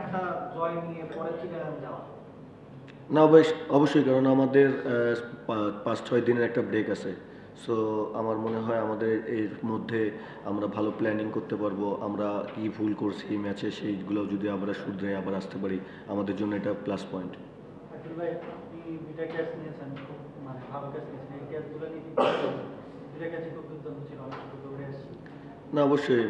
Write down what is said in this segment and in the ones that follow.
একটা জয় নিয়ে পরে চিটাগাং যাওয়া? না অবশ্যই, কারণ আমাদের 5-6 দিনের একটা ব্রেক আছে। সো আমার মনে হয় আমাদের এর মধ্যে আমরা ভালো প্ল্যানিং করতে পারবো। আমরা কি ভুল করছি এই ম্যাচে সেইগুলো যদি আমরা শুধরে আবার আসতে পারি, আমাদের জন্য এটা প্লাস পয়েন্ট। আকিল ভাই, আপনি দুইটা ক্যাচ নিয়েছেন, খুব মানে ভালো ক্যাচ নিয়েছেন। এই ক্যাচগুলো নিয়ে দুইটা ক্যাচই খুব দুর্দান্ত ছিল, অনেক সুন্দর দৌড়ে এসেছি। না অবশ্যই,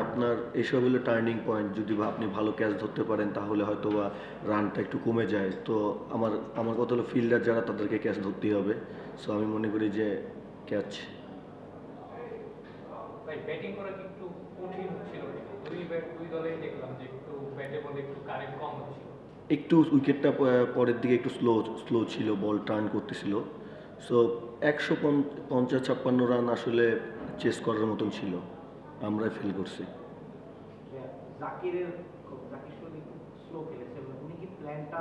আপনার এইসব হলো টার্নিং পয়েন্ট। যদি আপনি ভালো ক্যাচ ধরতে পারেন তাহলে হয়তো বা রানটা একটু কমে যায়। তো আমার আমার কথা হলো ফিল্ডার যারা তাদেরকে ক্যাচ ধরতেই হবে। সো আমি মনে করি যে ক্যাচ। ভাই ব্যাটিং করা কি একটু কঠিন ছিল? দুই দলেই দেখলাম যে একটু ব্যাটে বলে একটু কারেন্ট কম হচ্ছিল। একটু উইকেটটা পরের দিকে একটু স্লো ছিল, বল টার্ন করতেছিল। সো 150-56 রান আসলে চেস করার মতন ছিল, আমরা ফেল করছি। জাকিরের জাকির শুধু একটু স্লো খেলেছে, উনি কি প্ল্যানটা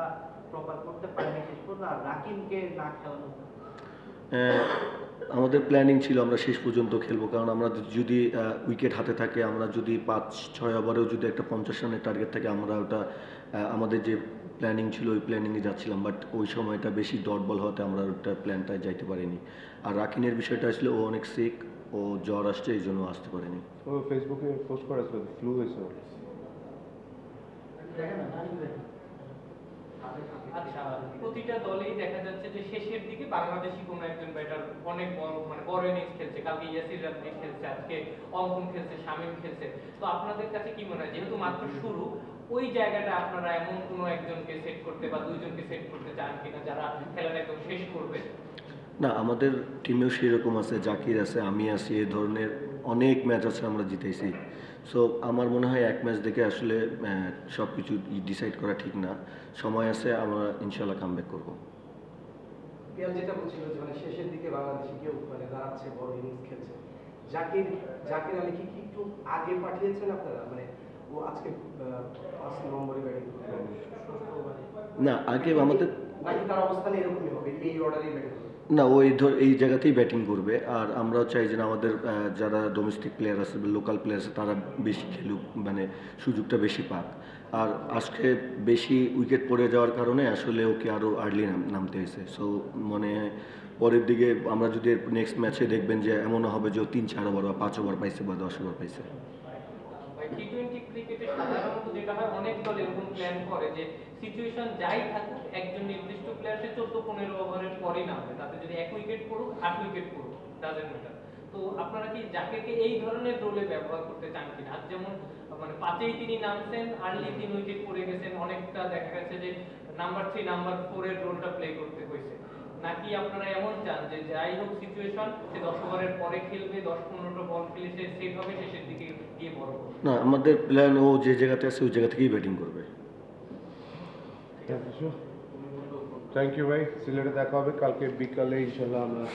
প্রপার করতে পারেনি শেষ পর্যন্ত, আর রাকিনকে না খেলানো? আমাদের প্ল্যানিং ছিল আমরা শেষ পর্যন্ত খেলবো, কারণ আমরা যদি উইকেট হাতে থাকে, আমরা যদি 5-6 ওভারেও যদি একটা 50 রানের টার্গেট থাকে, আমরা ওটা আমাদের যে প্ল্যানিং ছিল ওই প্ল্যানিংয়ে যাচ্ছিলাম। বাট ওই সময়টা বেশি ডট বল হওয়াতে আমরা ওটা প্ল্যানটায় যাইতে পারিনি। আর রাকিনের বিষয়টা আসলে ও অনেক সিক, ও জ্বর আসছে, এই জন্য আসতে পারেনি। ও ফেসবুকে পোস্ট করেছিল ফ্লু হয়েছে। দেখেন না, আমি দেখি। আচ্ছা, প্রতিটা দলেই দেখা যাচ্ছে যে শেষের দিকে বাংলাদেশি কোনো একজন ব্যাটার অনেক বড় মানে বড় ইনিংস খেলছে। কালকে ইয়াসির রাব্বি খেলছে, আজকে অঙ্কন খেলছে, শামীম খেলছে। তো আপনাদের কাছে কি মনে হয়, যেহেতু মাত্র শুরু, ওই জায়গাটা আপনারা এমন কোনো একজনকে সেট করতে বা দুইজনকে সেট করতে চান কিনা যারা খেলাটা একদম শেষ করবে? না, আমাদের টিমেও সেরকম আছে, জাকির আছে, আমি আছি, এই ধরনের অনেক ম্যাচ আছে আমরা জিতেছি। সো আমার মনে হয় এক ম্যাচ দেখে আসলে সব কিছু ডিসাইড করা ঠিক না। সময় আছে, আমরা ইনশাল্লাহ কামব্যাক করবো। পিয়াল যেটা বলছিল যে মানে শেষের দিকে বাংলাদেশি কেউ মানে দাঁড়াচ্ছে, বড় ইনিংস খেলছে, জাকির জাকির আলী কি একটু আগে পাঠিয়েছেন আপনারা? মানে ও আজকে 5 নম্বরে ব্যাটিং করতে পারবে, না, আগে আমাদের নাকি তার অবস্থান এরকমই হবে, এই অর্ডারেই ব্যাটিং করবে? না, এই জায়গাতেই ব্যাটিং করবে। আর আমরাও চাই যে আমাদের যারা ডোমেস্টিক প্লেয়ার আছে, লোকাল প্লেয়ার আছে, তারা বেশি খেলুক, মানে সুযোগটা বেশি পাক। আর আজকে বেশি উইকেট পড়ে যাওয়ার কারণে আসলে ওকে আরও আর্লি নামতে হয়েছে। সো মানে পরের দিকে আমরা যদি নেক্সট ম্যাচে দেখবেন যে এমনও হবে যে ও 3-4 ওভার বা 5 ওভার পাইছে বা 10 ওভার পাইছে। টি-টোয়েন্টি ক্রিকেটে সাধারণত যেটা হয়, অনেক দল এরকম প্ল্যান করে যে সিচুয়েশন যাই থাকুক, একজন নির্দিষ্ট প্লেয়ার সে 14-15 ওভারের পরেই নামবে, তাতে যদি 1 উইকেট পড়ুক 8 উইকেট পড়ুক, ডাজেন্ট ম্যাটার। তো আপনারা কি জাকিরকে এই ধরনের রোলে ব্যবহার করতে চান কিনা? আজ যেমন মানে 5-এই তিনি নামছেন, আর্লি 3 উইকেট পড়ে গেছেন, অনেকটা দেখা গেছে যে নাম্বার 3 নাম্বার 4 এর রোলটা প্লে করতে হয়েছে। নাকি আপনারা এমন চান যে যাই হোক সিচুয়েশন, সে 10 ওভারের পরে খেলবে, 10-15টা বল খেলে সে সেট হবে, শেষের দিকে গিয়ে বড় করবে? না, আমাদের প্ল্যান ও যে জায়গাতে আছে ওই জায়গা থেকেই ব্যাটিং করবে। থ্যাংক ইউ ভাই, সিলেটে দেখা হবে কালকে বিকালে ইনশাল্লাহ আমরা